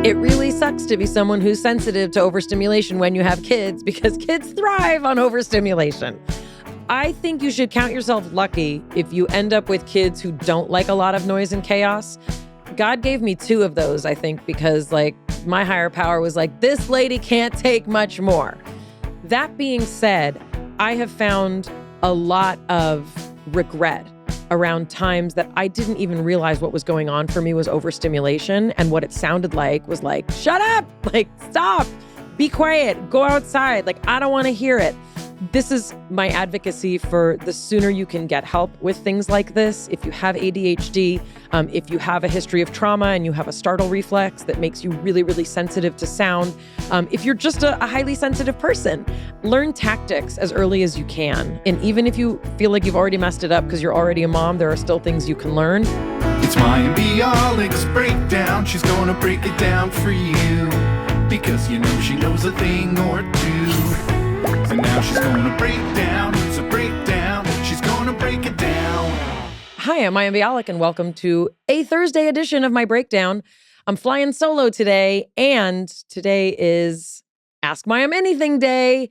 It really sucks to be someone who's sensitive to overstimulation when you have kids, because kids thrive on overstimulation. I think you should count yourself lucky if you end up with kids who don't like a lot of noise and chaos. God gave me 2 of those, I think, because my higher power was like, this lady can't take much more. That being said, I have found a lot of regret around times that I didn't even realize what was going on for me was overstimulation, and what it sounded like was like, shut up, stop, be quiet, go outside, I don't want to hear it. This is my advocacy for the sooner you can get help with things like this. If you have ADHD, if you have a history of trauma and you have a startle reflex that makes you really, really sensitive to sound, if you're just a highly sensitive person, learn tactics as early as you can. And even if you feel like you've already messed it up because you're already a mom, there are still things you can learn. It's Mayim Bialik's breakdown. She's gonna break it down for you, because you know she knows a thing or two. And now she's gonna break down, it's a breakdown, she's gonna break it down. Hi, I'm Mayim Bialik, and welcome to a Thursday edition of my breakdown. I'm flying solo today, and today is Ask Mayim Anything Day.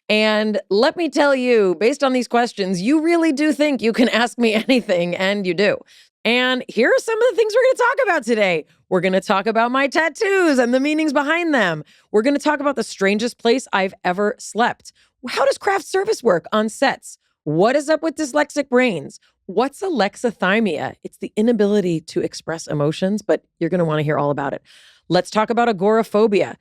And let me tell you, based on these questions, you really do think you can ask me anything, and you do. And here are some of the things we're going to talk about today. We're going to talk about my tattoos and the meanings behind them. We're going to talk about the strangest place I've ever slept. How does craft service work on sets? What is up with dyslexic brains? What's alexithymia? It's the inability to express emotions, but you're going to want to hear all about it. Let's talk about agoraphobia.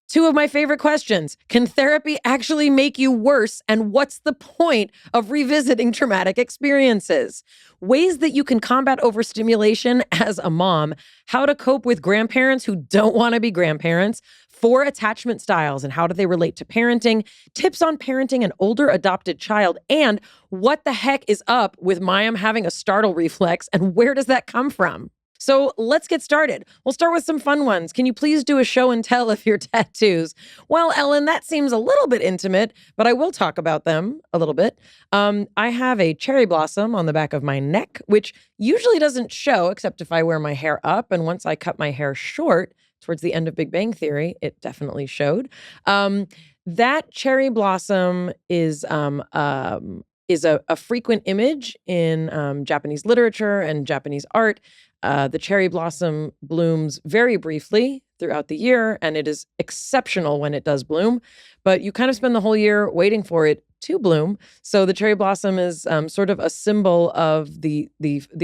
2 of my favorite questions. Can therapy actually make you worse? And what's the point of revisiting traumatic experiences? Ways that you can combat overstimulation as a mom. How to cope with grandparents who don't want to be grandparents. 4 attachment styles and how do they relate to parenting. Tips on parenting an older adopted child. And what the heck is up with Mayim having a startle reflex, and where does that come from? So let's get started. We'll start with some fun ones. Can you please do a show and tell of your tattoos? Well, Ellen, that seems a little bit intimate, but I will talk about them a little bit. I have a cherry blossom on the back of my neck, which usually doesn't show except if I wear my hair up. And once I cut my hair short towards the end of Big Bang Theory, it definitely showed. That cherry blossom is a frequent image in Japanese literature and Japanese art. The cherry blossom blooms very briefly throughout the year, and it is exceptional when it does bloom, but you kind of spend the whole year waiting for it to bloom. So the cherry blossom is sort of a symbol of the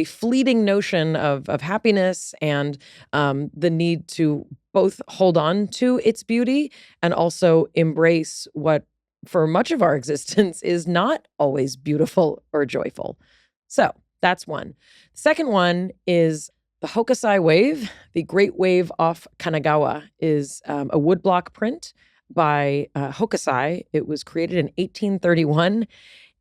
fleeting notion of happiness and the need to both hold on to its beauty and also embrace what for much of our existence is not always beautiful or joyful. So that's one. The second one is the Hokusai wave. The Great Wave off Kanagawa is a woodblock print by Hokusai. It was created in 1831.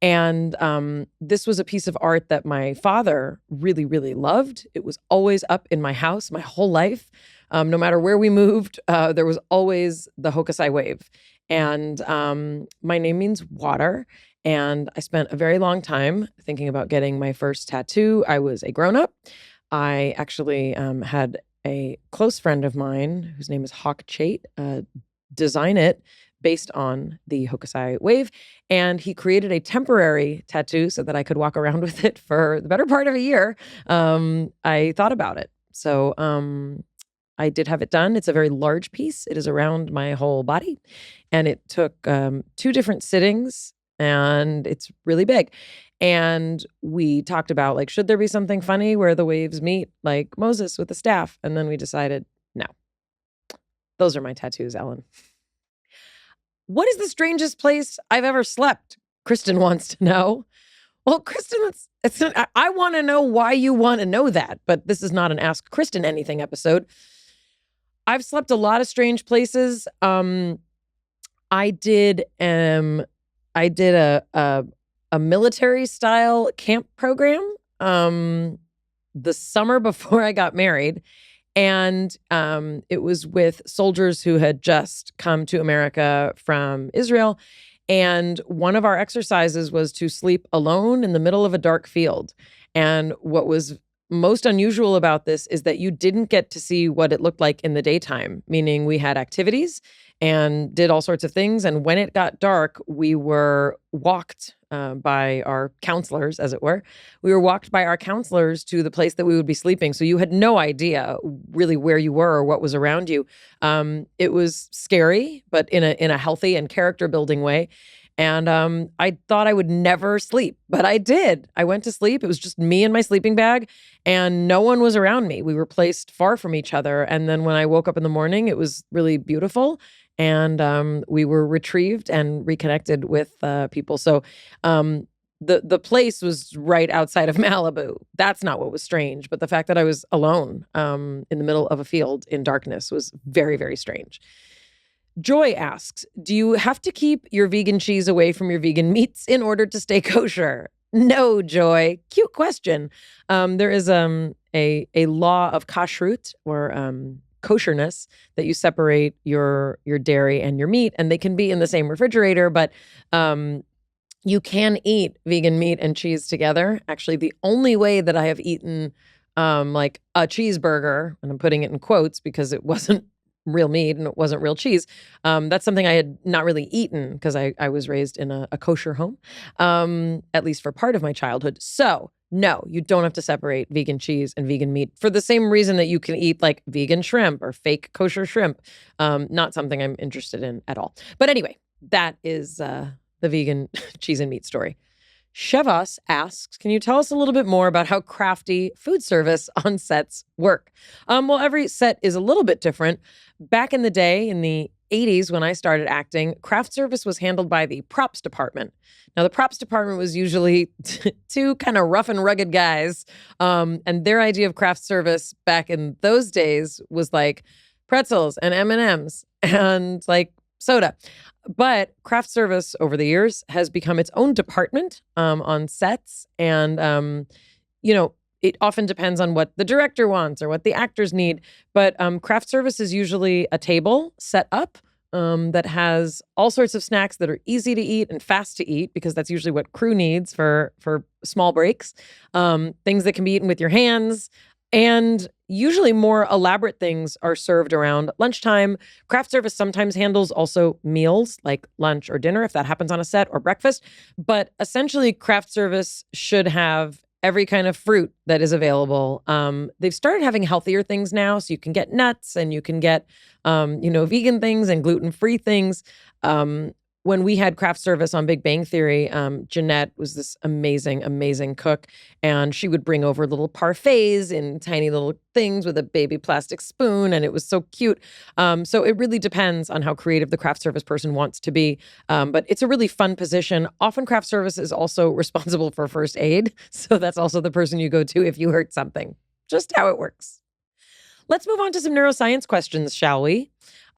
And this was a piece of art that my father really, really loved. It was always up in my house my whole life. No matter where we moved, there was always the Hokusai wave. And my name means water. And I spent a very long time thinking about getting my first tattoo. I was a grown-up. I actually had a close friend of mine whose name is Hawk Chait design it based on the Hokusai wave. And he created a temporary tattoo so that I could walk around with it for the better part of a year. I thought about it. So I did have it done. It's a very large piece. It is around my whole body. And it took 2 different sittings. And it's really big. And we talked about, should there be something funny where the waves meet, like Moses with the staff? And then we decided, no. Those are my tattoos, Ellen. What is the strangest place I've ever slept? Kristen wants to know. Well, Kristen, I want to know why you want to know that, but this is not an Ask Kristen Anything episode. I've slept a lot of strange places. I did a military style camp program the summer before I got married. And it was with soldiers who had just come to America from Israel. And one of our exercises was to sleep alone in the middle of a dark field. And what was most unusual about this is that you didn't get to see what it looked like in the daytime, meaning we had activities and did all sorts of things. And when it got dark, we were walked by our counselors, as it were. We were walked by our counselors to the place that we would be sleeping. So you had no idea really where you were or what was around you. It was scary, but in a healthy and character building way. And I thought I would never sleep, but I did. I went to sleep. It was just me and my sleeping bag, and no one was around me. We were placed far from each other. And then when I woke up in the morning, it was really beautiful. And we were retrieved and reconnected with people. So the place was right outside of Malibu. That's not what was strange. But the fact that I was alone in the middle of a field in darkness was very, very strange. Joy asks, do you have to keep your vegan cheese away from your vegan meats in order to stay kosher? No, Joy. Cute question. There is a law of kashrut, or kosherness, that you separate your dairy and your meat, and they can be in the same refrigerator, but you can eat vegan meat and cheese together. Actually, the only way that I have eaten like a cheeseburger, and I'm putting it in quotes because it wasn't real meat and it wasn't real cheese. That's something I had not really eaten because I was raised in a kosher home, at least for part of my childhood. So no, you don't have to separate vegan cheese and vegan meat for the same reason that you can eat like vegan shrimp or fake kosher shrimp. Not something I'm interested in at all. But anyway, that is the vegan cheese and meat story. Shevas asks, can you tell us a little bit more about how crafty food service on sets work? Well, every set is a little bit different. Back in the day, in the 80s, when I started acting, craft service was handled by the props department. Now, the props department was usually two kind of rough and rugged guys. And their idea of craft service back in those days was like pretzels and M&Ms and like soda. But craft service over the years has become its own department on sets. And, it often depends on what the director wants or what the actors need. But craft service is usually a table set up that has all sorts of snacks that are easy to eat and fast to eat, because that's usually what crew needs for small breaks. Things that can be eaten with your hands. And usually more elaborate things are served around lunchtime. Craft service sometimes handles also meals like lunch or dinner, if that happens on a set, or breakfast. But essentially, craft service should have every kind of fruit that is available. They've started having healthier things now, so you can get nuts and you can get, vegan things and gluten-free things. When we had craft service on Big Bang Theory, Jeanette was this amazing, amazing cook, and she would bring over little parfaits in tiny little things with a baby plastic spoon, and it was so cute. So it really depends on how creative the craft service person wants to be, but it's a really fun position. Often craft service is also responsible for first aid, so that's also the person you go to if you hurt something. Just how it works. Let's move on to some neuroscience questions, shall we?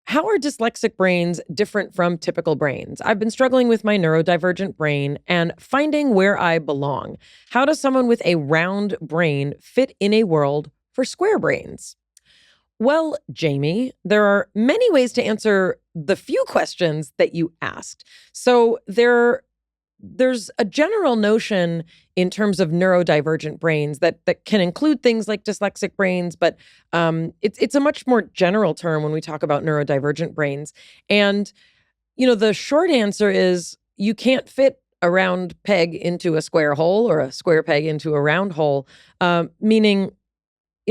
How are dyslexic brains different from typical brains? I've been struggling with my neurodivergent brain and finding where I belong. How does someone with a round brain fit in a world for square brains? Well, Jamie, there are many ways to answer the few questions that you asked. So there's a general notion in terms of neurodivergent brains that can include things like dyslexic brains, but it's a much more general term when we talk about neurodivergent brains. And, the short answer is you can't fit a round peg into a square hole or a square peg into a round hole, meaning,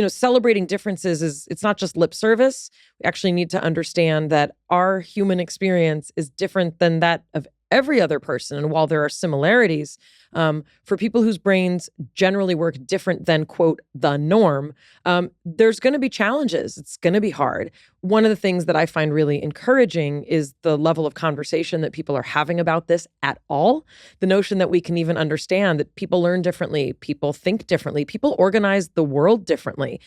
celebrating differences it's not just lip service. We actually need to understand that our human experience is different than that of every other person. And while there are similarities, for people whose brains generally work different than, quote, the norm, there's going to be challenges. It's going to be hard. One of the things that I find really encouraging is the level of conversation that people are having about this at all. The notion that we can even understand that people learn differently, people think differently, people organize the world differently.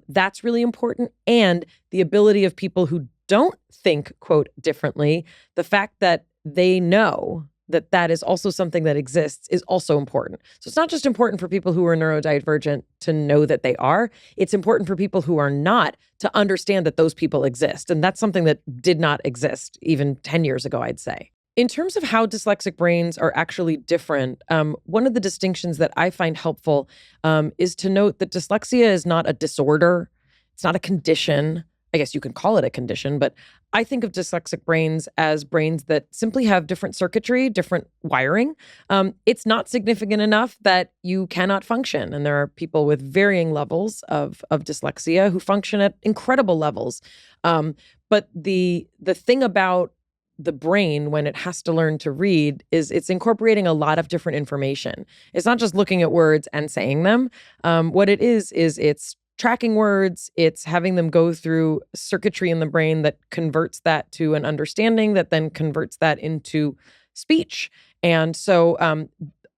That's really important. And the ability of people who don't think, quote, differently, the fact that they know that that is also something that exists is also important. So it's not just important for people who are neurodivergent to know that they are. It's important for people who are not to understand that those people exist. And that's something that did not exist even 10 years ago, I'd say. In terms of how dyslexic brains are actually different, one of the distinctions that I find helpful is to note that dyslexia is not a disorder. It's not a condition. I guess you can call it a condition, but I think of dyslexic brains as brains that simply have different circuitry, different wiring. It's not significant enough that you cannot function. And there are people with varying levels of dyslexia who function at incredible levels. But the thing about the brain when it has to learn to read is it's incorporating a lot of different information. It's not just looking at words and saying them. What it is it's tracking words, it's having them go through circuitry in the brain that converts that to an understanding that then converts that into speech. And so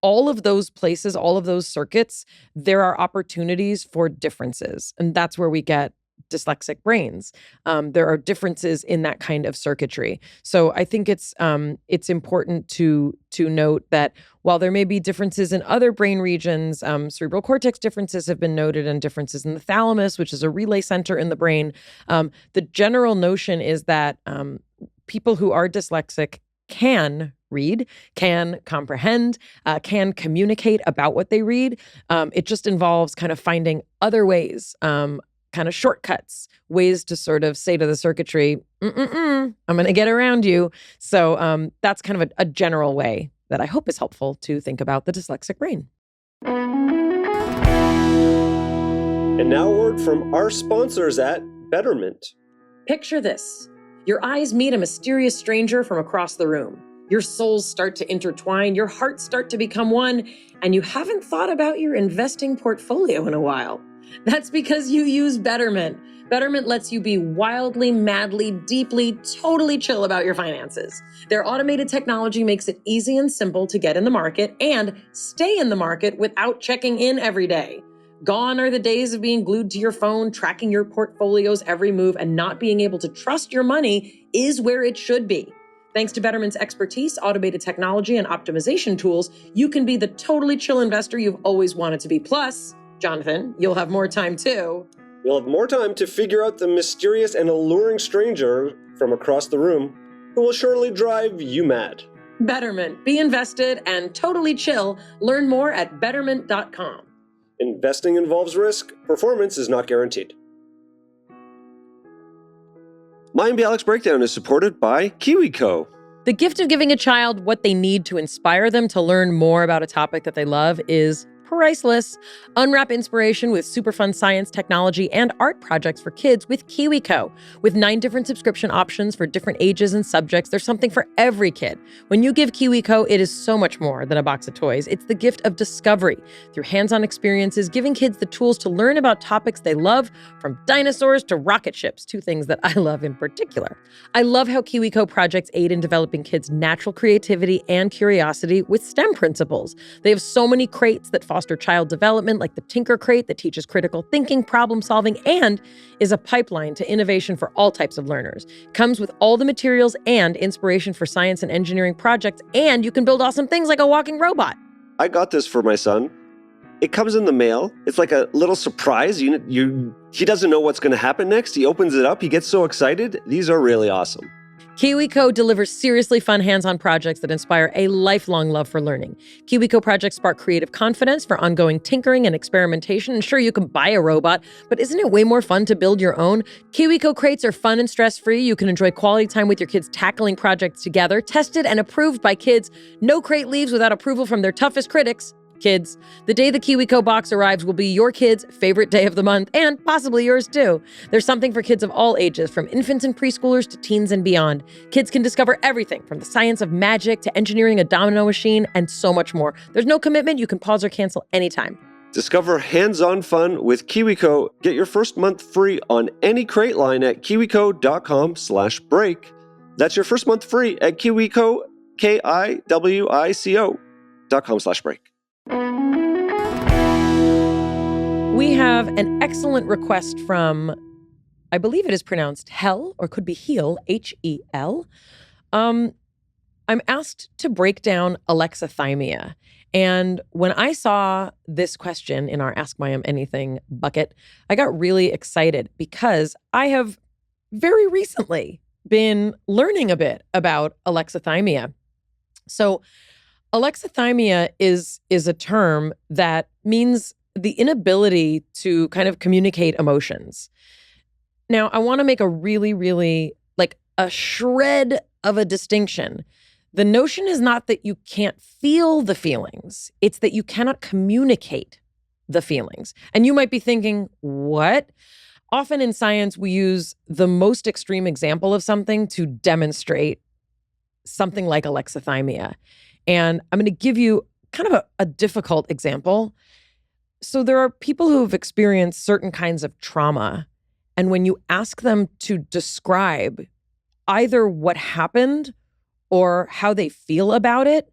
all of those places, all of those circuits, there are opportunities for differences. And that's where we get dyslexic brains. There are differences in that kind of circuitry. So I think it's important to note that while there may be differences in other brain regions, cerebral cortex differences have been noted and differences in the thalamus, which is a relay center in the brain. The general notion is that people who are dyslexic can read, can comprehend, can communicate about what they read. It just involves kind of finding other ways, kind of shortcuts, ways to sort of say to the circuitry, I'm going to get around you. So that's kind of a general way that I hope is helpful to think about the dyslexic brain. And now a word from our sponsors at Betterment. Picture this. Your eyes meet a mysterious stranger from across the room. Your souls start to intertwine, your hearts start to become one, and you haven't thought about your investing portfolio in a while. That's because you use Betterment. Betterment lets you be wildly, madly, deeply, totally chill about your finances. Their automated technology makes it easy and simple to get in the market and stay in the market without checking in every day. Gone are the days of being glued to your phone, tracking your portfolio's every move, and not being able to trust your money is where it should be. Thanks to Betterment's expertise, automated technology, and optimization tools, you can be the totally chill investor you've always wanted to be. Plus, Jonathan, you'll have more time too. You'll have more time to figure out the mysterious and alluring stranger from across the room who will surely drive you mad. Betterment. Be invested and totally chill. Learn more at betterment.com. Investing involves risk. Performance is not guaranteed. Mayim Bialik's Breakdown is supported by KiwiCo. The gift of giving a child what they need to inspire them to learn more about a topic that they love is priceless. Unwrap inspiration with super fun science, technology, and art projects for kids with KiwiCo. With 9 different subscription options for different ages and subjects, there's something for every kid. When you give KiwiCo, it is so much more than a box of toys. It's the gift of discovery through hands-on experiences, giving kids the tools to learn about topics they love, from dinosaurs to rocket ships, 2 things that I love in particular. I love how KiwiCo projects aid in developing kids' natural creativity and curiosity with STEM principles. They have so many crates that foster child development, like the Tinker Crate that teaches critical thinking, problem solving, and is a pipeline to innovation for all types of learners. Comes with all the materials and inspiration for science and engineering projects, and you can build awesome things like a walking robot. I got this for my son. It comes in the mail. It's like a little surprise. He doesn't know what's going to happen next. He opens it up. He gets so excited. These are really awesome. KiwiCo delivers seriously fun hands-on projects that inspire a lifelong love for learning. KiwiCo projects spark creative confidence for ongoing tinkering and experimentation. And sure, you can buy a robot, but isn't it way more fun to build your own? KiwiCo crates are fun and stress-free. You can enjoy quality time with your kids tackling projects together. Tested and approved by kids. No crate leaves without approval from their toughest critics. Kids, the day the KiwiCo box arrives will be your kid's favorite day of the month, and possibly yours too. There's something for kids of all ages, from infants and preschoolers to teens and beyond. Kids can discover everything from the science of magic to engineering a domino machine and so much more. There's no commitment. You can pause or cancel anytime. Discover hands-on fun with KiwiCo. Get your first month free on any crate line at kiwico.com/break. That's your first month free at KiwiCo, KIWICO.com/break. We have an excellent request from, I believe it is pronounced Hel, or could be Heel, H-E-L. I'm asked to break down alexithymia. And when I saw this question in our Ask Mayim Anything bucket, I got really excited because I have very recently been learning a bit about alexithymia. So alexithymia is a term that means the inability to kind of communicate emotions. Now, I want to make a really, really like a shred of a distinction. The notion is not that you can't feel the feelings, it's that you cannot communicate the feelings. And you might be thinking, what? Often in science, we use the most extreme example of something to demonstrate something like alexithymia. And I'm going to give you kind of a difficult example. So there are people who have experienced certain kinds of trauma. And when you ask them to describe either what happened or how they feel about it,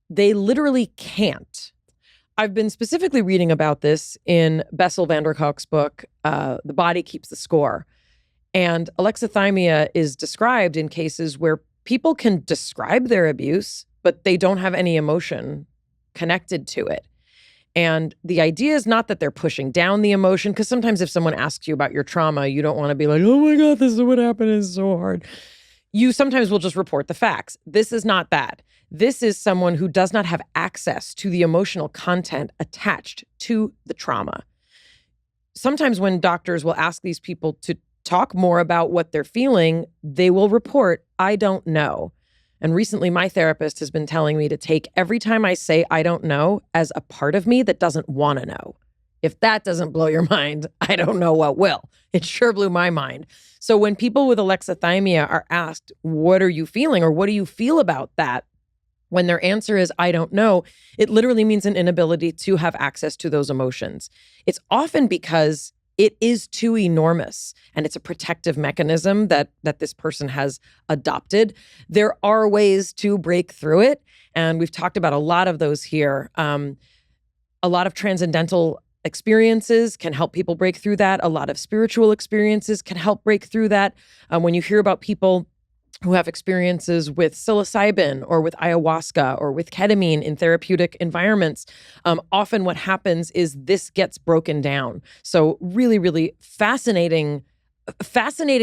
they literally can't. I've been specifically reading about this in Bessel van der Kolk's book, The Body Keeps the Score. And alexithymia is described in cases where people can describe their abuse, but they don't have any emotion connected to it. And the idea is not that they're pushing down the emotion, because sometimes if someone asks you about your trauma, you don't want to be like, oh my God, this is what happened. It's so hard. You sometimes will just report the facts. This is not that. This is someone who does not have access to the emotional content attached to the trauma. Sometimes when doctors will ask these people to talk more about what they're feeling, they will report, I don't know. And recently, my therapist has been telling me to take every time I say I don't know as a part of me that doesn't want to know. If that doesn't blow your mind, I don't know what will. It sure blew my mind. So when people with alexithymia are asked, what are you feeling or what do you feel about that? When their answer is, I don't know, it literally means an inability to have access to those emotions. It's often because it is too enormous and it's a protective mechanism that this person has adopted. There are ways to break through it. And we've talked about a lot of those here. A lot of transcendental experiences can help people break through that. A lot of spiritual experiences can help break through that. When you hear about people who have experiences with psilocybin or with ayahuasca or with ketamine in therapeutic environments, often what happens is this gets broken down. So really, really fascinating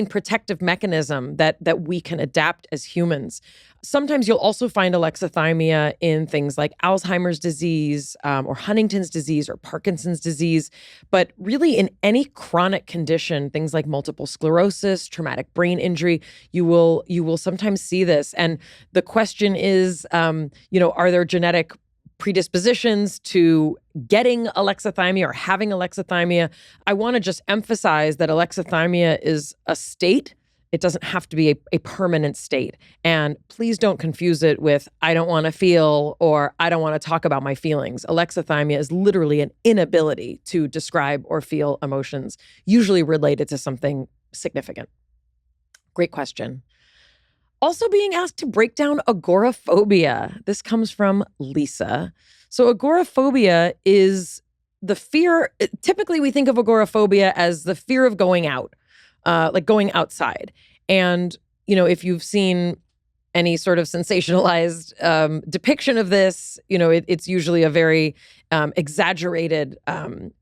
protective mechanism that we can adapt as humans. Sometimes you'll also find alexithymia in things like Alzheimer's disease or Huntington's disease or Parkinson's disease. But really in any chronic condition, things like multiple sclerosis, traumatic brain injury, you will sometimes see this. And the question is, are there genetic predispositions to getting alexithymia or having alexithymia? I want to just emphasize that alexithymia is a state. It doesn't have to be a permanent state. And please don't confuse it with, I don't want to feel or I don't want to talk about my feelings. Alexithymia is literally an inability to describe or feel emotions, usually related to something significant. Great question. Also being asked to break down agoraphobia. This comes from Lisa. So agoraphobia is the fear. Typically, we think of agoraphobia as the fear of going out, like going outside. And, if you've seen any sort of sensationalized depiction of this, it's usually a very exaggerated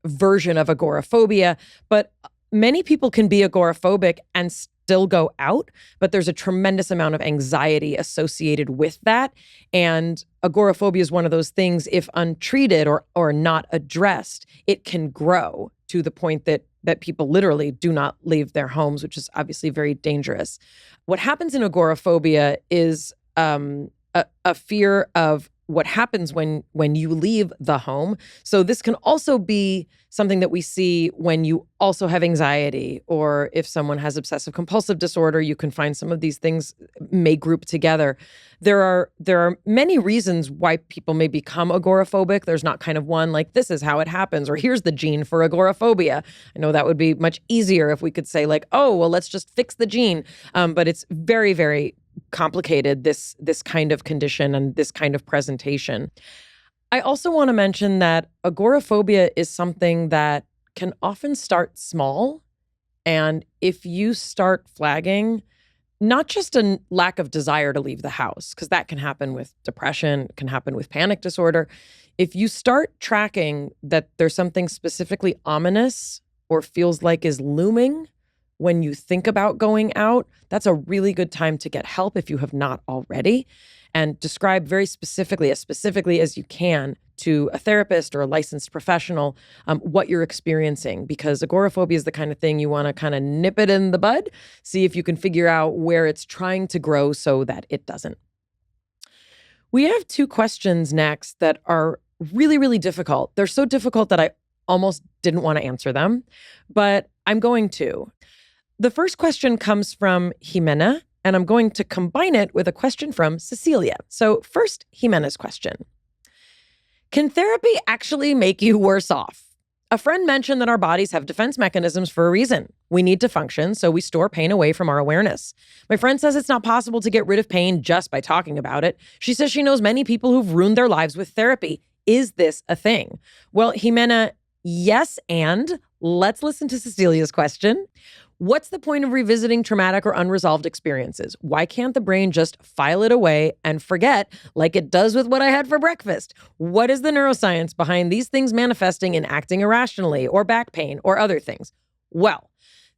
version of agoraphobia. But many people can be agoraphobic and still go out, but there's a tremendous amount of anxiety associated with that. And agoraphobia is one of those things, if untreated or not addressed, it can grow to the point that people literally do not leave their homes, which is obviously very dangerous. What happens in agoraphobia is a fear of what happens when you leave the home. So this can also be something that we see when you also have anxiety, or if someone has obsessive compulsive disorder, you can find some of these things may group together. There are many reasons why people may become agoraphobic. There's not kind of one like this is how it happens, or here's the gene for agoraphobia. I know that would be much easier if we could say like, oh, well, let's just fix the gene. But it's very, very complicated, this kind of condition and this kind of presentation. I also want to mention that agoraphobia is something that can often start small. And if you start flagging, not just a lack of desire to leave the house, because that can happen with depression, it can happen with panic disorder. If you start tracking that there's something specifically ominous or feels like is looming when you think about going out, that's a really good time to get help if you have not already. and describe very specifically as you can to a therapist or a licensed professional what you're experiencing, because agoraphobia is the kind of thing you want to kind of nip it in the bud, see if you can figure out where it's trying to grow so that it doesn't. We have 2 questions next that are really, really difficult. They're so difficult that I almost didn't want to answer them, but I'm going to. The first question comes from Jimena, and I'm going to combine it with a question from Cecilia. So first, Jimena's question. Can therapy actually make you worse off? A friend mentioned that our bodies have defense mechanisms for a reason. We need to function, so we store pain away from our awareness. My friend says it's not possible to get rid of pain just by talking about it. She says she knows many people who've ruined their lives with therapy. Is this a thing? Well, Jimena, yes, and let's listen to Cecilia's question. What's the point of revisiting traumatic or unresolved experiences? Why can't the brain just file it away and forget like it does with what I had for breakfast? What is the neuroscience behind these things manifesting in acting irrationally or back pain or other things? Well,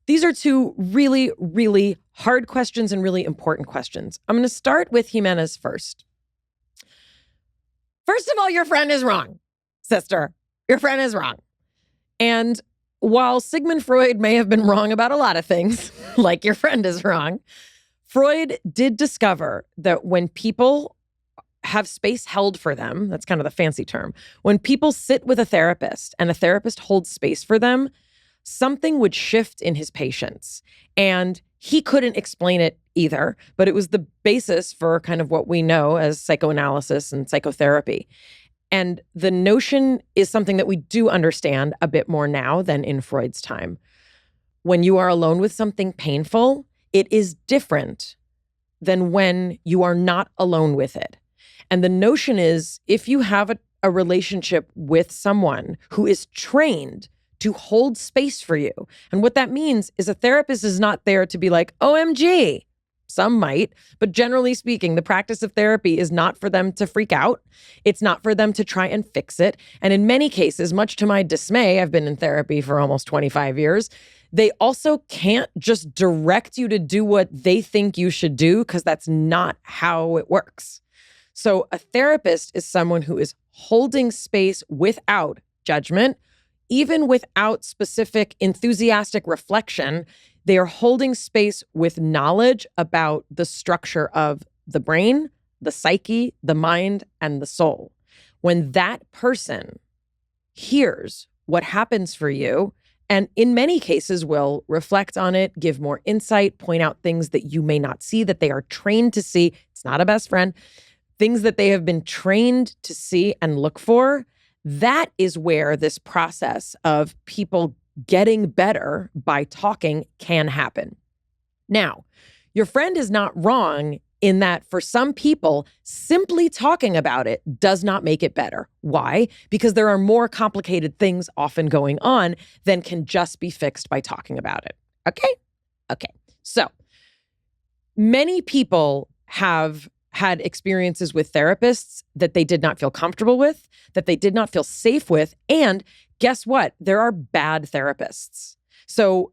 these are 2 really, really hard questions and really important questions. I'm going to start with Jimena's first. First of all, your friend is wrong, sister. Your friend is wrong. And while Sigmund Freud may have been wrong about a lot of things, like your friend is wrong, Freud did discover that when people have space held for them, that's kind of the fancy term, when people sit with a therapist and a therapist holds space for them, something would shift in his patients. And he couldn't explain it either, but it was the basis for kind of what we know as psychoanalysis and psychotherapy. And the notion is something that we do understand a bit more now than in Freud's time. When you are alone with something painful, it is different than when you are not alone with it. And the notion is, if you have a relationship with someone who is trained to hold space for you, and what that means is a therapist is not there to be like, OMG. Some might, but generally speaking, the practice of therapy is not for them to freak out. It's not for them to try and fix it. And in many cases, much to my dismay, I've been in therapy for almost 25 years, they also can't just direct you to do what they think you should do, because that's not how it works. So a therapist is someone who is holding space without judgment, even without specific enthusiastic reflection. They are holding space with knowledge about the structure of the brain, the psyche, the mind, and the soul. When that person hears what happens for you, and in many cases will reflect on it, give more insight, point out things that you may not see, that they are trained to see. It's not a best friend. Things that they have been trained to see and look for. That is where this process of people getting better by talking can happen. Now, your friend is not wrong in that for some people, simply talking about it does not make it better. Why? Because there are more complicated things often going on than can just be fixed by talking about it. Okay. So many people have had experiences with therapists that they did not feel comfortable with, that they did not feel safe with, and guess what? There are bad therapists. So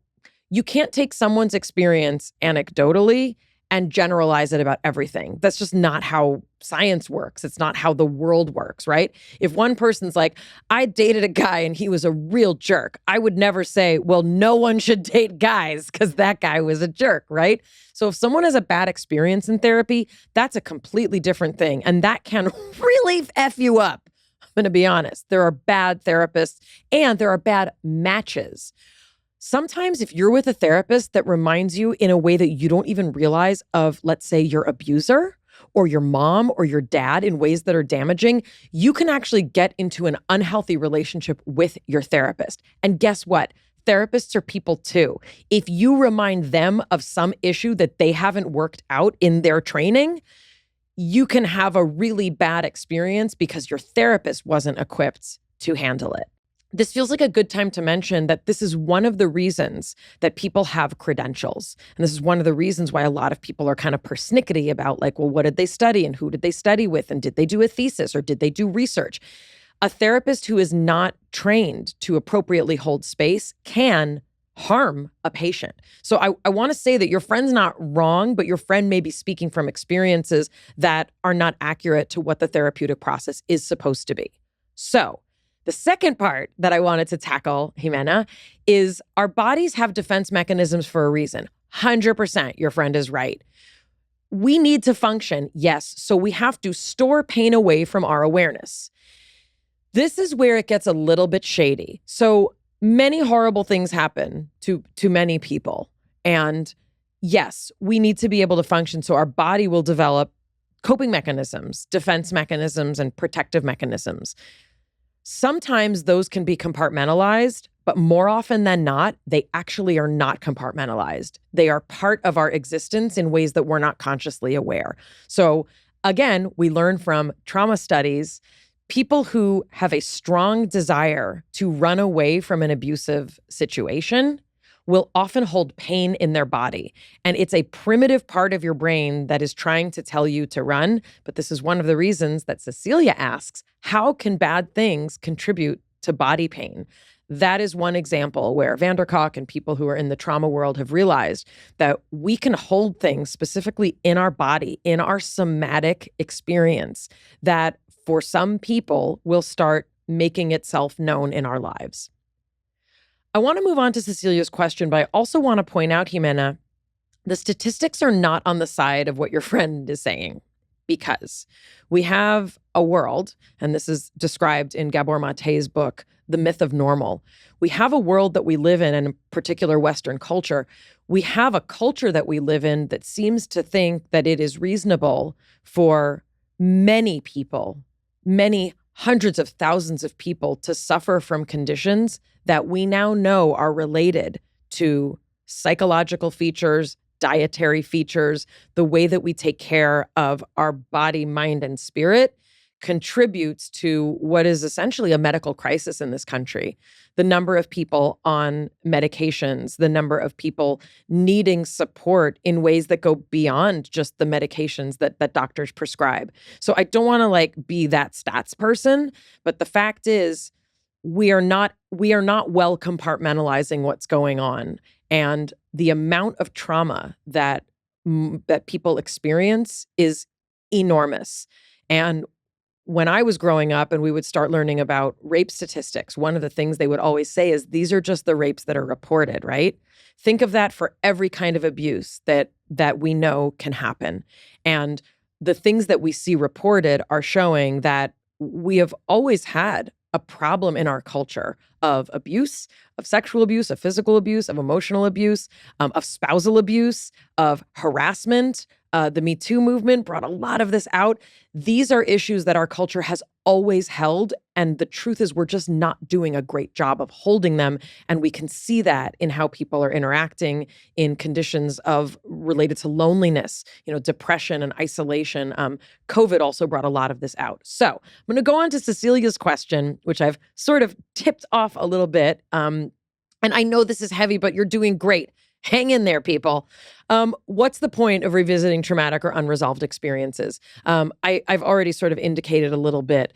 you can't take someone's experience anecdotally and generalize it about everything. That's just not how science works. It's not how the world works, right? If one person's like, I dated a guy and he was a real jerk, I would never say, well, no one should date guys because that guy was a jerk, right? So if someone has a bad experience in therapy, that's a completely different thing. And that can really F you up. I'm going to be honest. There are bad therapists and there are bad matches. Sometimes if you're with a therapist that reminds you in a way that you don't even realize of, let's say, your abuser or your mom or your dad in ways that are damaging, you can actually get into an unhealthy relationship with your therapist. And guess what? Therapists are people too. If you remind them of some issue that they haven't worked out in their training, you can have a really bad experience because your therapist wasn't equipped to handle it. This feels like a good time to mention that this is one of the reasons that people have credentials. And this is one of the reasons why a lot of people are kind of persnickety about like, well, what did they study and who did they study with? And did they do a thesis or did they do research? A therapist who is not trained to appropriately hold space can harm a patient. So I want to say that your friend's not wrong, but your friend may be speaking from experiences that are not accurate to what the therapeutic process is supposed to be. So the second part that I wanted to tackle, Jimena, is our bodies have defense mechanisms for a reason. 100%, your friend is right. We need to function, yes, so we have to store pain away from our awareness. This is where it gets a little bit shady. So many horrible things happen to many people. And yes, we need to be able to function so our body will develop coping mechanisms, defense mechanisms, and protective mechanisms. Sometimes those can be compartmentalized, but more often than not, they actually are not compartmentalized. They are part of our existence in ways that we're not consciously aware. So again, we learn from trauma studies, people who have a strong desire to run away from an abusive situation will often hold pain in their body. And it's a primitive part of your brain that is trying to tell you to run. But this is one of the reasons that Cecilia asks, how can bad things contribute to body pain? That is one example where Van der Kolk and people who are in the trauma world have realized that we can hold things specifically in our body, in our somatic experience, that for some people will start making itself known in our lives. I want to move on to Cecilia's question, but I also want to point out, Jimena, the statistics are not on the side of what your friend is saying, because we have a world, and this is described in Gabor Mate's book, The Myth of Normal. We have a world that we live in particular Western culture. We have a culture that we live in that seems to think that it is reasonable for many people, many hundreds of thousands of people to suffer from conditions that we now know are related to psychological features, dietary features, the way that we take care of our body, mind, and spirit contributes to what is essentially a medical crisis in this country. The number of people on medications, the number of people needing support in ways that go beyond just the medications that doctors prescribe. So I don't want to be that stats person, but the fact is we are not well compartmentalizing what's going on. And the amount of trauma that people experience is enormous. And when I was growing up and we would start learning about rape statistics, one of the things they would always say is these are just the rapes that are reported, right? Think of that for every kind of abuse that we know can happen. And the things that we see reported are showing that we have always had a problem in our culture of abuse, of sexual abuse, of physical abuse, of emotional abuse, of spousal abuse, of harassment. The Me Too movement brought a lot of this out. These are issues that our culture has always held. And the truth is we're just not doing a great job of holding them. And we can see that in how people are interacting in conditions of related to loneliness, depression and isolation. COVID also brought a lot of this out. So I'm going to go on to Cecilia's question, which I've sort of tipped off a little bit. And I know this is heavy, but you're doing great. Hang in there, people. What's the point of revisiting traumatic or unresolved experiences? I've already sort of indicated a little bit.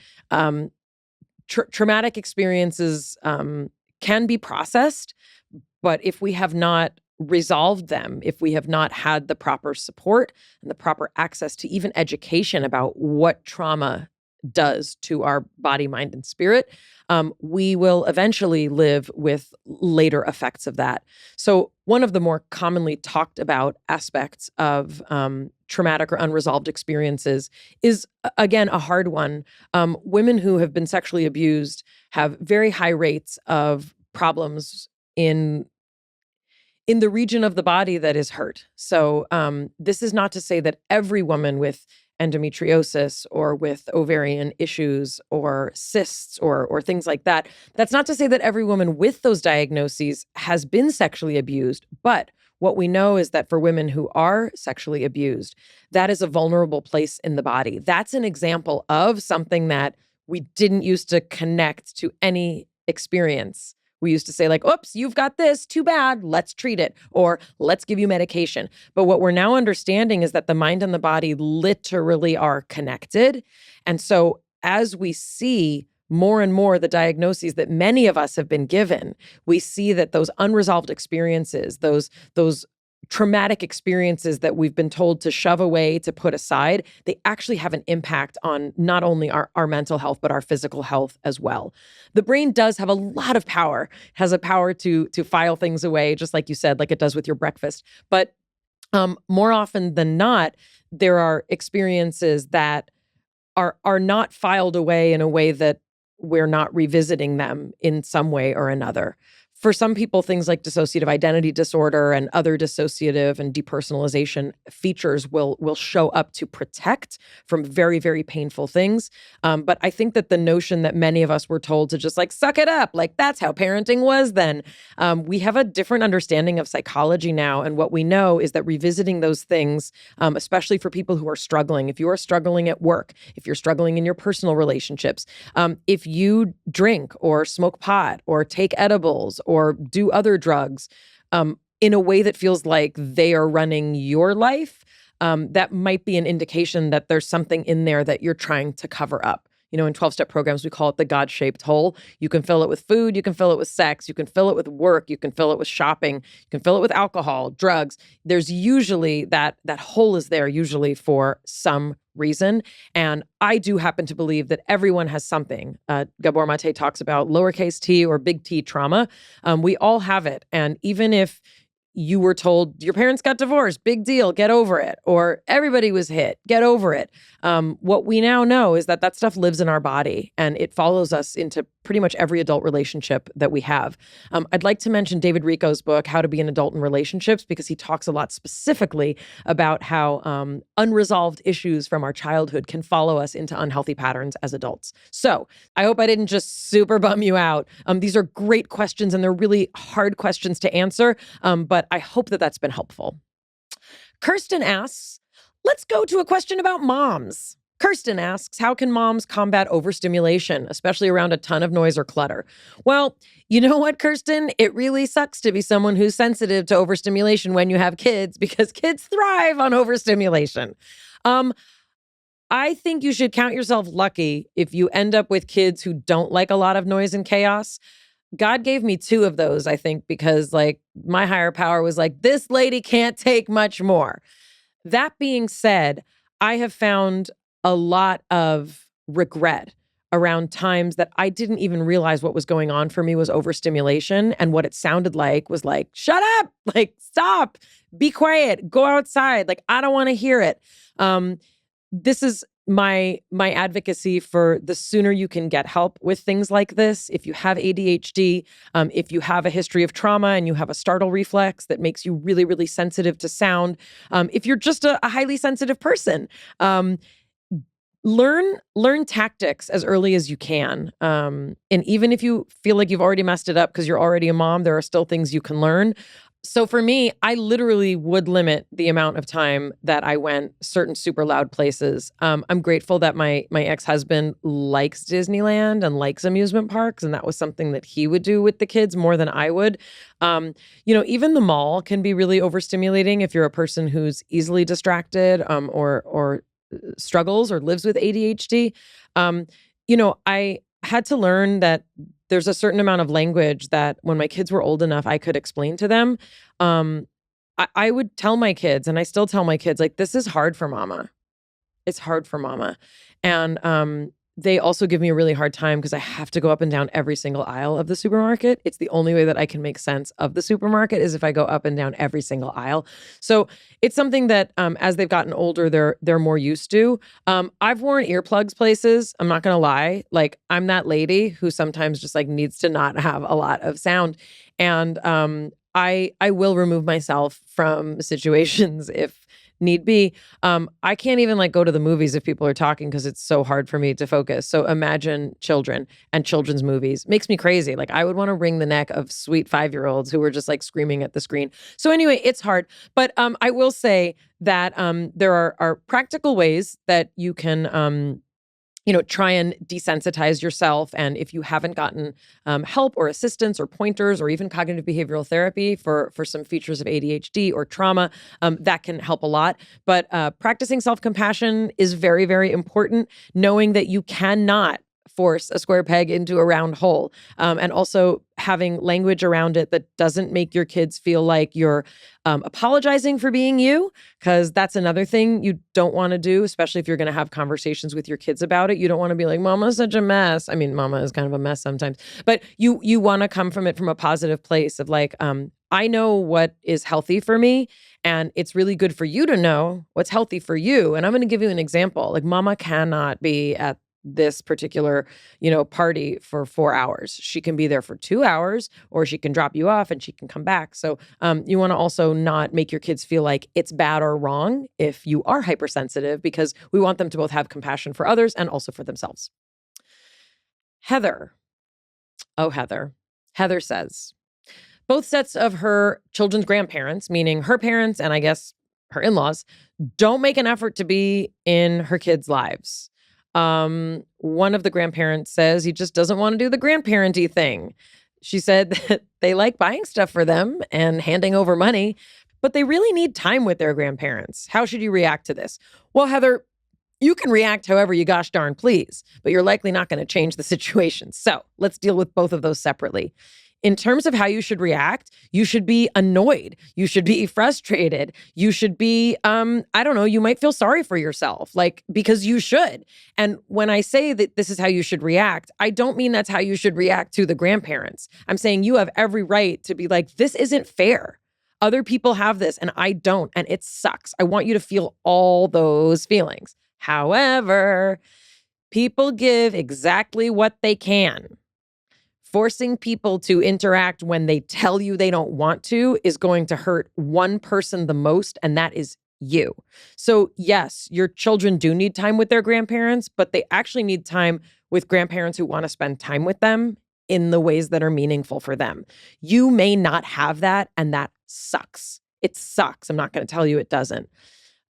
Traumatic experiences can be processed, but if we have not resolved them, if we have not had the proper support and the proper access to even education about what trauma does to our body, mind, and spirit, we will eventually live with later effects of that. So one of the more commonly talked about aspects of traumatic or unresolved experiences is, again, a hard one. Women who have been sexually abused have very high rates of problems in the region of the body that is hurt. So this is not to say that every woman with endometriosis or with ovarian issues or cysts or things like that. That's not to say that every woman with those diagnoses has been sexually abused, but what we know is that for women who are sexually abused, that is a vulnerable place in the body. That's an example of something that we didn't used to connect to any experience. We used to say oops, you've got this, too bad, let's treat it, or let's give you medication. But what we're now understanding is that the mind and the body literally are connected. And so as we see more and more the diagnoses that many of us have been given, we see that those unresolved experiences, those traumatic experiences that we've been told to shove away, to put aside, they actually have an impact on not only our mental health, but our physical health as well. The brain does have a lot of power, has a power to file things away, just like you said, like it does with your breakfast. But more often than not, there are experiences that are not filed away in a way that we're not revisiting them in some way or another. For some people, things like dissociative identity disorder and other dissociative and depersonalization features will show up to protect from very, very painful things. But I think that the notion that many of us were told to just like suck it up, like that's how parenting was then. We have a different understanding of psychology now. And what we know is that revisiting those things, especially for people who are struggling, if you are struggling at work, if you're struggling in your personal relationships, if you drink or smoke pot or take edibles or do other drugs in a way that feels like they are running your life, that might be an indication that there's something in there that you're trying to cover up. You know, in 12-step programs, we call it the God-shaped hole. You can fill it with food, you can fill it with sex, you can fill it with work, you can fill it with shopping, you can fill it with alcohol, drugs. There's usually that hole is there usually for some reason. And I do happen to believe that everyone has something. Gabor Mate talks about lowercase t or big T trauma. We all have it. And even if you were told your parents got divorced, big deal, get over it, or everybody was hit, get over it. What we now know is that stuff lives in our body and it follows us into pretty much every adult relationship that we have. I'd like to mention David Rico's book, How to Be an Adult in Relationships, because he talks a lot specifically about how unresolved issues from our childhood can follow us into unhealthy patterns as adults. So I hope I didn't just super bum you out. These are great questions and they're really hard questions to answer, but I hope that that's been helpful. Kirsten asks, let's go to a question about moms. Kirsten asks, how can moms combat overstimulation, especially around a ton of noise or clutter? Well, you know what, Kirsten? It really sucks to be someone who's sensitive to overstimulation when you have kids, because kids thrive on overstimulation. I think you should count yourself lucky if you end up with kids who don't like a lot of noise and chaos. God gave me 2 of those, I think, because like my higher power was like, this lady can't take much more. That being said, I have found a lot of regret around times that I didn't even realize what was going on for me was overstimulation. And what it sounded like was like, shut up, like, stop, be quiet, go outside. Like, I don't want to hear it. This is my advocacy for the sooner you can get help with things like this. If you have ADHD, if you have a history of trauma and you have a startle reflex that makes you really, really sensitive to sound, if you're just a highly sensitive person, learn tactics as early as you can. And even if you feel like you've already messed it up because you're already a mom, there are still things you can learn. So for me, I literally would limit the amount of time that I went certain super loud places. I'm grateful that my ex-husband likes Disneyland and likes amusement parks, and that was something that he would do with the kids more than I would. Even the mall can be really overstimulating if you're a person who's easily distracted or struggles or lives with ADHD. I had to learn that there's a certain amount of language that when my kids were old enough, I could explain to them. I would tell my kids, and I still tell my kids, like, this is hard for mama. It's hard for mama. And they also give me a really hard time because I have to go up and down every single aisle of the supermarket. It's the only way that I can make sense of the supermarket is if I go up and down every single aisle. So it's something that as they've gotten older, they're more used to. I've worn earplugs places. I'm not going to lie. Like, I'm that lady who sometimes just like needs to not have a lot of sound. And I will remove myself from situations if need be. I can't even like go to the movies if people are talking because it's so hard for me to focus. So imagine children and children's movies. Makes me crazy. Like, I would want to wring the neck of sweet 5-year-olds who were just like screaming at the screen. So anyway, it's hard. But I will say that there are practical ways that you can try and desensitize yourself. And if you haven't gotten help or assistance or pointers or even cognitive behavioral therapy for some features of ADHD or trauma, that can help a lot. But practicing self-compassion is very, very important. Knowing that you cannot force a square peg into a round hole. And also having language around it that doesn't make your kids feel like you're apologizing for being you, because that's another thing you don't want to do, especially if you're going to have conversations with your kids about it. You don't want to be like, Mama's such a mess. I mean, Mama is kind of a mess sometimes, but you want to come from it from a positive place of like, I know what is healthy for me, and it's really good for you to know what's healthy for you. And I'm going to give you an example. Like, Mama cannot be at this particular, party for 4 hours. She can be there for 2 hours, or she can drop you off and she can come back. So you want to also not make your kids feel like it's bad or wrong if you are hypersensitive, because we want them to both have compassion for others and also for themselves. Heather. Oh, Heather. Heather says, both sets of her children's grandparents, meaning her parents and I guess her in-laws, don't make an effort to be in her kids' lives. One of the grandparents says he just doesn't want to do the grandparenty thing. She said that they like buying stuff for them and handing over money, but they really need time with their grandparents. How should you react to this? Well, Heather, you can react however you gosh darn please, but you're likely not going to change the situation. So let's deal with both of those separately. In terms of how you should react, you should be annoyed. You should be frustrated. You should be, you might feel sorry for yourself, because you should. And when I say that this is how you should react, I don't mean that's how you should react to the grandparents. I'm saying you have every right to be like, this isn't fair. Other people have this and I don't, and it sucks. I want you to feel all those feelings. However, people give exactly what they can. Forcing people to interact when they tell you they don't want to is going to hurt one person the most, and that is you. So yes, your children do need time with their grandparents, but they actually need time with grandparents who want to spend time with them in the ways that are meaningful for them. You may not have that, and that sucks. It sucks. I'm not going to tell you it doesn't.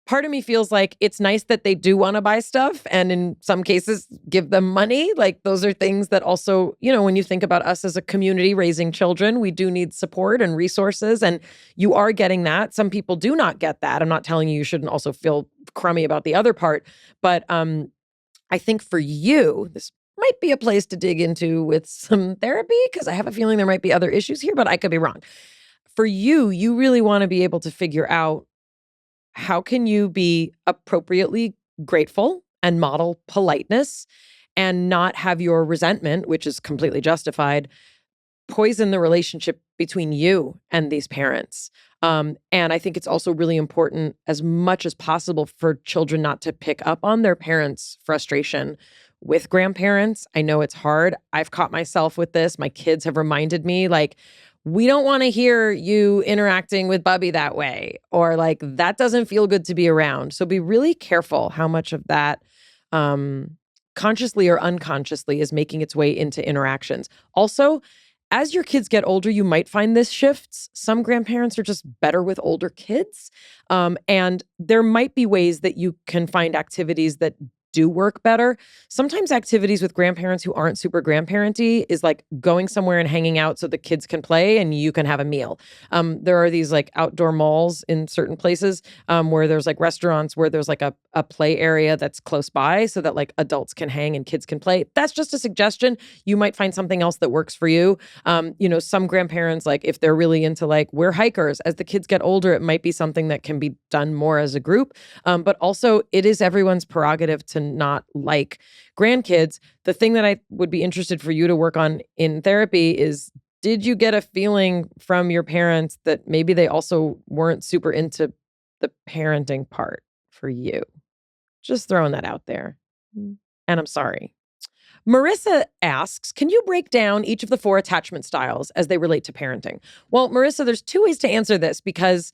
Part of me feels like it's nice that they do want to buy stuff, and in some cases give them money. Like, those are things that also, when you think about us as a community raising children, we do need support and resources, and you are getting that. Some people do not get that. I'm not telling you you shouldn't also feel crummy about the other part, but I think for you, this might be a place to dig into with some therapy, because I have a feeling there might be other issues here, but I could be wrong. For you, you really want to be able to figure out, how can you be appropriately grateful and model politeness and not have your resentment, which is completely justified, poison the relationship between you and these parents? And I think it's also really important, as much as possible, for children not to pick up on their parents' frustration with grandparents. I know it's hard. I've caught myself with this. My kids have reminded me, we don't want to hear you interacting with Bubby that way, or that doesn't feel good to be around. So be really careful how much of that consciously or unconsciously is making its way into interactions. Also, as your kids get older, you might find this shifts. Some grandparents are just better with older kids. And there might be ways that you can find activities that do work better. Sometimes activities with grandparents who aren't super grandparenty is like going somewhere and hanging out so the kids can play and you can have a meal. There are these outdoor malls in certain places where there's restaurants where there's a play area that's close by so that adults can hang and kids can play. That's just a suggestion. You might find something else that works for you. Some grandparents, if they're really into we're hikers, as the kids get older, it might be something that can be done more as a group. But also it is everyone's prerogative to not like grandkids. The thing that I would be interested for you to work on in therapy is, did you get a feeling from your parents that maybe they also weren't super into the parenting part for you? Just throwing that out there. And I'm sorry. Marissa asks, can you break down each of the 4 attachment styles as they relate to parenting? Well, Marissa, there's 2 ways to answer this, because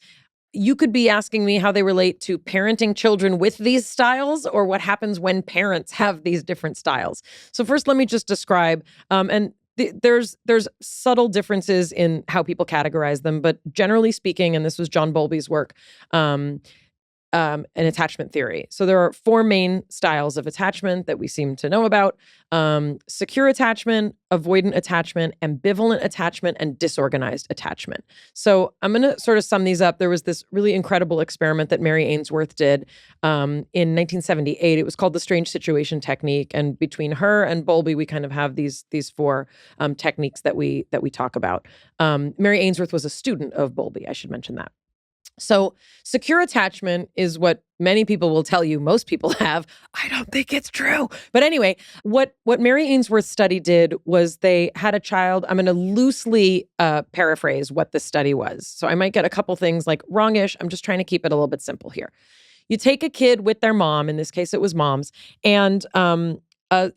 you could be asking me how they relate to parenting children with these styles, or what happens when parents have these different styles. So first, let me just describe, there's subtle differences in how people categorize them, but generally speaking, and this was John Bowlby's work, an attachment theory. So there are 4 main styles of attachment that we seem to know about: secure attachment, avoidant attachment, ambivalent attachment, and disorganized attachment. So I'm going to sort of sum these up. There was this really incredible experiment that Mary Ainsworth did in 1978. It was called the strange situation technique. And between her and Bowlby, we kind of have these 4 techniques that we talk about. Mary Ainsworth was a student of Bowlby. I should mention that. So secure attachment is what many people will tell you most people have. I don't think it's true. But anyway, what Mary Ainsworth's study did was they had a child. I'm going to loosely paraphrase what the study was. So I might get a couple things like wrongish. I'm just trying to keep it a little bit simple here. You take a kid with their mom, in this case it was mom's, and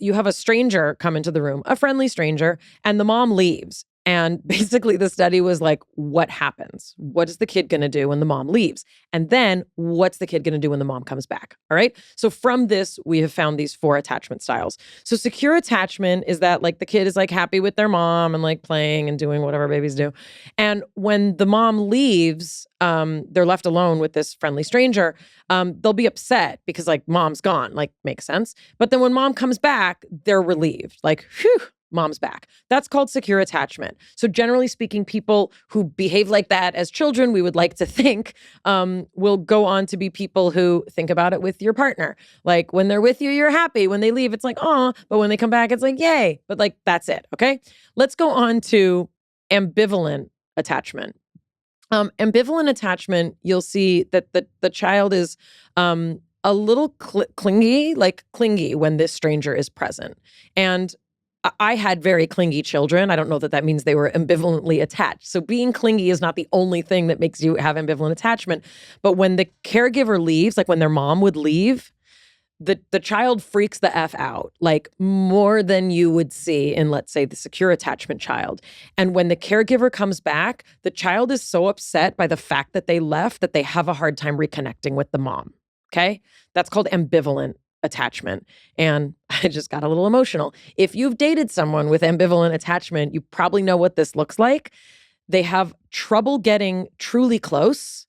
you have a stranger come into the room, a friendly stranger, and the mom leaves. And basically the study was like, what happens? What is the kid going to do when the mom leaves? And then what's the kid going to do when the mom comes back? All right. So from this, we have found these 4 attachment styles. So secure attachment is that like the kid is like happy with their mom and like playing and doing whatever babies do. And when the mom leaves, they're left alone with this friendly stranger. They'll be upset because like mom's gone, like makes sense. But then when mom comes back, they're relieved. Like, whew. Mom's back. That's called secure attachment. So generally speaking, people who behave like that as children, we would like to think, will go on to be people who think about it with your partner. Like when they're with you, you're happy. When they leave, it's like, oh, but when they come back, it's like, yay. But like, that's it. Okay. Let's go on to ambivalent attachment. Ambivalent attachment, you'll see that the child is, a little clingy when this stranger is present. And I had very clingy children. I don't know that means they were ambivalently attached. So being clingy is not the only thing that makes you have ambivalent attachment. But when the caregiver leaves, like when their mom would leave, the child freaks the F out, like more than you would see in, let's say, the secure attachment child. And when the caregiver comes back, the child is so upset by the fact that they left that they have a hard time reconnecting with the mom. Okay? That's called ambivalent attachment. And I just got a little emotional. If you've dated someone with ambivalent attachment, you probably know what this looks like. They have trouble getting truly close.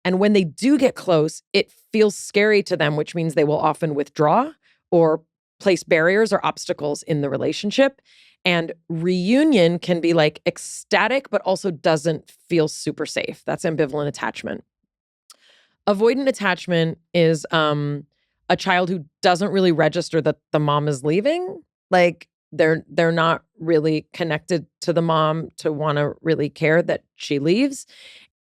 And when they do get close, it feels scary to them, which means they will often withdraw or place barriers or obstacles in the relationship. And reunion can be like ecstatic, but also doesn't feel super safe. That's ambivalent attachment. Avoidant attachment is a child who doesn't really register that the mom is leaving. Like they're not really connected to the mom to want to really care that she leaves.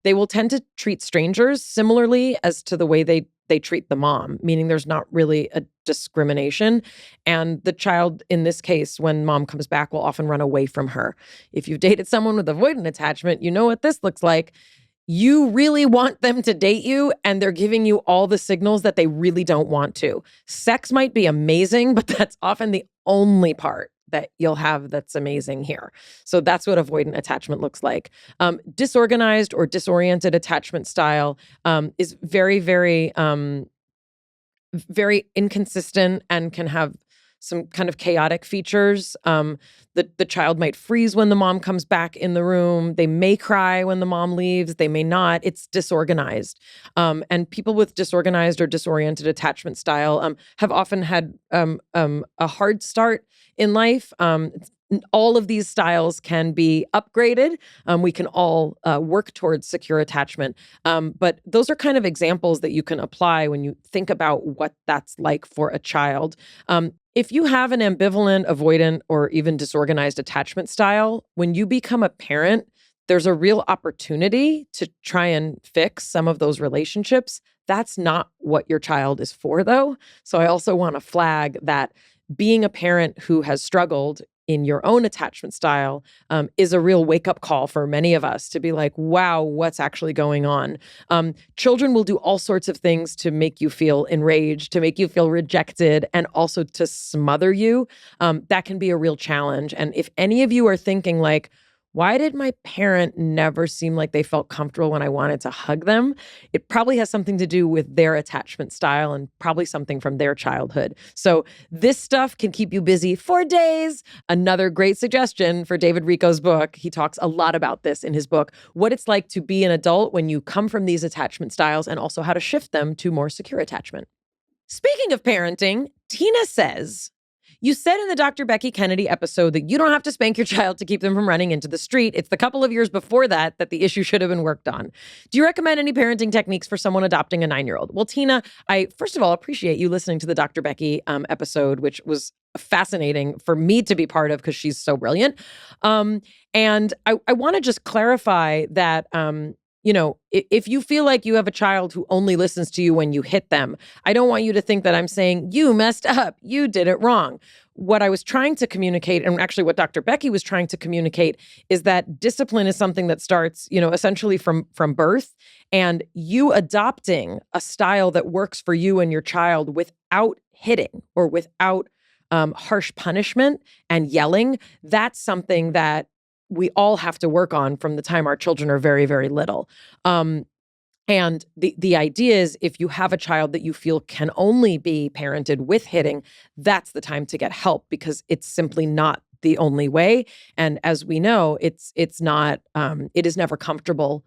They will tend to treat strangers similarly as to the way they treat the mom, meaning there's not really a discrimination. And the child, in this case, when mom comes back, will often run away from her. If you've dated someone with avoidant attachment, you know what this looks like. You really want them to date you, and they're giving you all the signals that they really don't want to. Sex might be amazing, but that's often the only part that you'll have that's amazing here. So that's what avoidant attachment looks like. Disorganized or disoriented attachment style is very, very, very inconsistent and can have some kind of chaotic features. The child might freeze when the mom comes back in the room. They may cry when the mom leaves. They may not. It's disorganized. And people with disorganized or disoriented attachment style have often had a hard start in life. All of these styles can be upgraded. We can all work towards secure attachment. But those are kind of examples that you can apply when you think about what that's like for a child. If you have an ambivalent, avoidant, or even disorganized attachment style, when you become a parent, there's a real opportunity to try and fix some of those relationships. That's not what your child is for, though. So I also want to flag that being a parent who has struggled in your own attachment style is a real wake-up call for many of us to be like, wow, what's actually going on? Children will do all sorts of things to make you feel enraged, to make you feel rejected, and also to smother you. That can be a real challenge. And if any of you are thinking like, Why did my parent never seem like they felt comfortable when I wanted to hug them? It probably has something to do with their attachment style and probably something from their childhood. So this stuff can keep you busy for days. Another great suggestion for David Rico's book. He talks a lot about this in his book, what it's like to be an adult when you come from these attachment styles and also how to shift them to more secure attachment. Speaking of parenting, Tina says, you said in the Dr. Becky Kennedy episode that you don't have to spank your child to keep them from running into the street. It's the couple of years before that the issue should have been worked on. Do you recommend any parenting techniques for someone adopting a 9-year-old? Well, Tina, I first of all appreciate you listening to the Dr. Becky episode, which was fascinating for me to be part of because she's so brilliant. And I want to just clarify that if you feel like you have a child who only listens to you when you hit them, I don't want you to think that I'm saying you messed up, you did it wrong. What I was trying to communicate, and actually what Dr. Becky was trying to communicate, is that discipline is something that starts, essentially from birth, and you adopting a style that works for you and your child without hitting or without harsh punishment and yelling, that's something that we all have to work on from the time our children are very, very little. And the idea is if you have a child that you feel can only be parented with hitting, that's the time to get help because it's simply not the only way. And as we know, it's not, it is never comfortable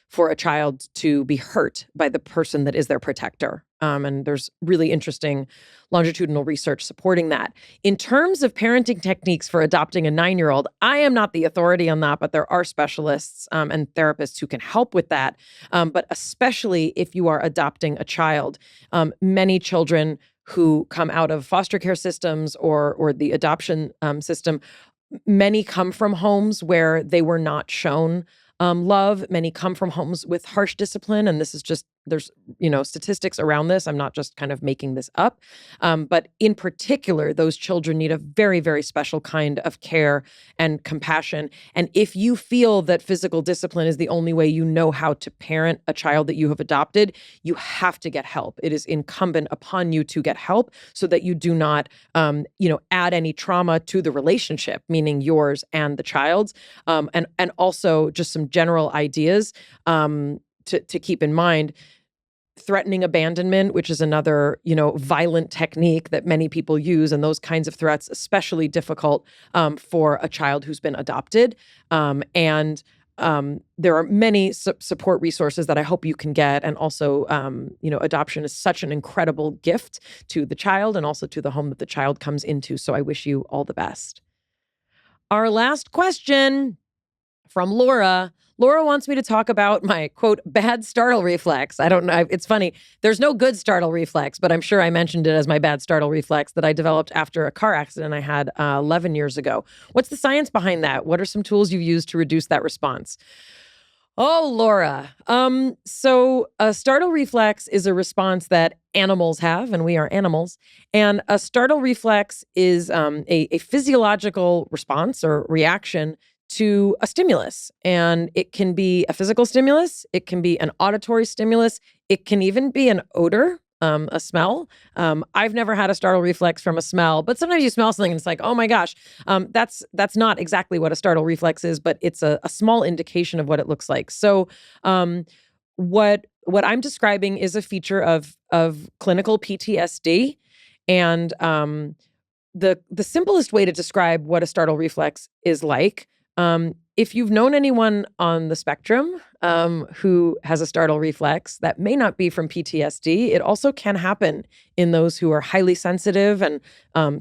for a child to be hurt by the person that is their protector. And there's really interesting longitudinal research supporting that. In terms of parenting techniques for adopting a 9-year-old, I am not the authority on that, but there are specialists and therapists who can help with that. But especially if you are adopting a child, many children who come out of foster care systems or the adoption system, many come from homes where they were not shown love. Many come from homes with harsh discipline. And this is just, there's, statistics around this. I'm not just kind of making this up. But in particular, those children need a very, very special kind of care and compassion. And if you feel that physical discipline is the only way you know how to parent a child that you have adopted, you have to get help. It is incumbent upon you to get help so that you do not, add any trauma to the relationship, meaning yours and the child's. And also just some general ideas to keep in mind. Threatening abandonment, which is another, violent technique that many people use, and those kinds of threats, especially difficult for a child who's been adopted. And there are many support resources that I hope you can get. And also, adoption is such an incredible gift to the child and also to the home that the child comes into. So I wish you all the best. Our last question from Laura. Laura wants me to talk about my, quote, bad startle reflex. I don't know. It's funny. There's no good startle reflex, but I'm sure I mentioned it as my bad startle reflex that I developed after a car accident I had 11 years ago. What's the science behind that? What are some tools you've used to reduce that response? Oh, Laura. So a startle reflex is a response that animals have, and we are animals. And a startle reflex is a physiological response or reaction to a stimulus. And it can be a physical stimulus. It can be an auditory stimulus. It can even be an odor, a smell. I've never had a startle reflex from a smell, but sometimes you smell something and it's like, oh my gosh, that's not exactly what a startle reflex is, but it's a small indication of what it looks like. So what I'm describing is a feature of clinical PTSD. And the simplest way to describe what a startle reflex is like, if you've known anyone on the spectrum who has a startle reflex, that may not be from PTSD. It also can happen in those who are highly sensitive, and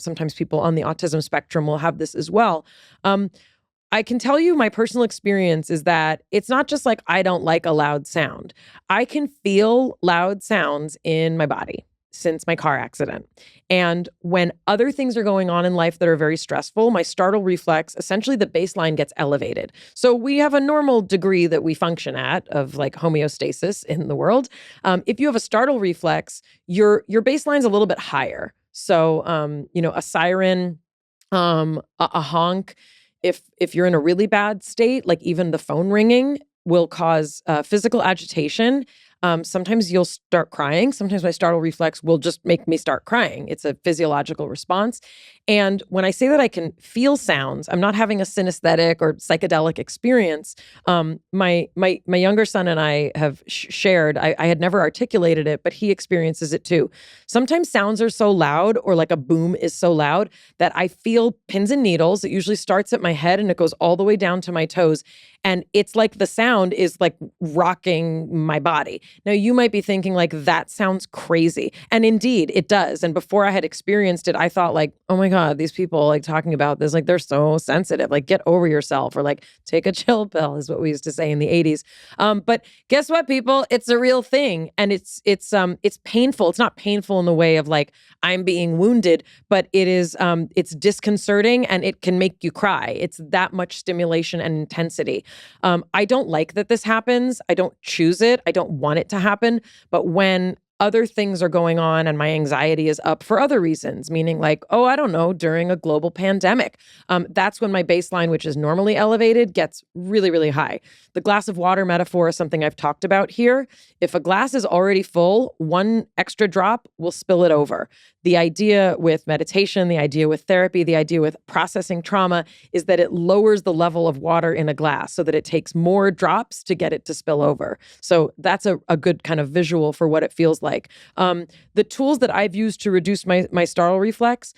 sometimes people on the autism spectrum will have this as well. I can tell you my personal experience is that it's not just like I don't like a loud sound. I can feel loud sounds in my body since my car accident. And when other things are going on in life that are very stressful, my startle reflex, essentially the baseline gets elevated. So we have a normal degree that we function at of like homeostasis in the world. If you have a startle reflex, your baseline's a little bit higher. So, a siren, a honk, if you're in a really bad state, like even the phone ringing will cause physical agitation. Sometimes you'll start crying. Sometimes my startle reflex will just make me start crying. It's a physiological response. And when I say that I can feel sounds, I'm not having a synesthetic or psychedelic experience. My younger son and I have shared, I had never articulated it, but he experiences it too. Sometimes sounds are so loud, or like a boom is so loud, that I feel pins and needles. It usually starts at my head and it goes all the way down to my toes. And it's like the sound is like rocking my body. Now, you might be thinking like, that sounds crazy. And indeed, it does. And before I had experienced it, I thought like, oh my God, these people like talking about this, like they're so sensitive, like get over yourself, or like take a chill pill is what we used to say in the 80s. But guess what, people? It's a real thing. And it's painful. It's not painful in the way of like, I'm being wounded, but it's disconcerting and it can make you cry. It's that much stimulation and intensity. I don't like that this happens. I don't choose it. I don't want it to happen. But when other things are going on and my anxiety is up for other reasons, meaning like, oh, I don't know, during a global pandemic, that's when my baseline, which is normally elevated, gets really, really high. The glass of water metaphor is something I've talked about here. If a glass is already full, one extra drop will spill it over. The idea with meditation, the idea with therapy, the idea with processing trauma is that it lowers the level of water in a glass so that it takes more drops to get it to spill over. So that's a good kind of visual for what it feels like. The tools that I've used to reduce my startle reflex,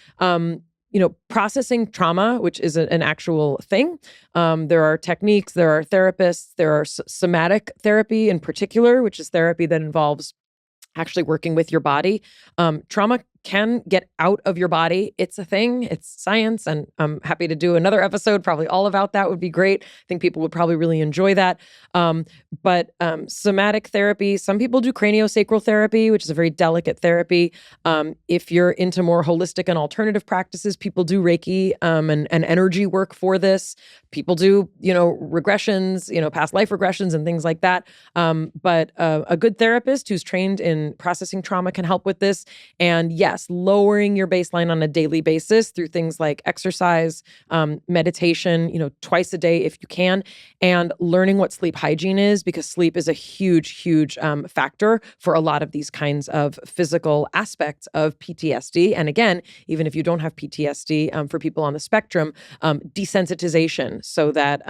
processing trauma, which is an actual thing. There are techniques, there are therapists, there are somatic therapy in particular, which is therapy that involves actually working with your body. Trauma can get out of your body. It's a thing. It's science. And I'm happy to do another episode, probably all about that would be great. I think people would probably really enjoy that. But somatic therapy, some people do craniosacral therapy, which is a very delicate therapy. If you're into more holistic and alternative practices, people do Reiki and energy work for this. People do, regressions, past life regressions and things like that. But a good therapist who's trained in processing trauma can help with this. And yes, lowering your baseline on a daily basis through things like exercise, meditation, twice a day if you can, and learning what sleep hygiene is, because sleep is a huge, huge factor for a lot of these kinds of physical aspects of PTSD. And again, even if you don't have PTSD, for people on the spectrum, desensitization so that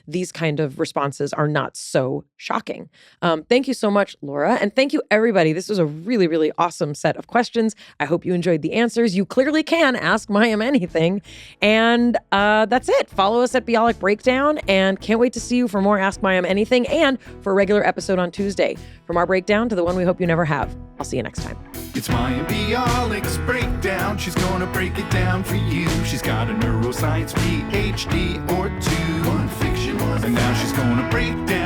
these kind of responses are not so shocking. Thank you so much, Laura. And thank you, everybody. This was a really, really awesome set of questions. I hope you enjoyed the answers. You clearly can ask Mayim anything. And that's it. Follow us at Bialik Breakdown, and can't wait to see you for more Ask Mayim Anything and for a regular episode on Tuesday. From our breakdown to the one we hope you never have. I'll see you next time. It's Mayim Bialik's Breakdown. She's gonna break it down for you. She's got a neuroscience PhD or two. One fiction, one and now she's gonna break down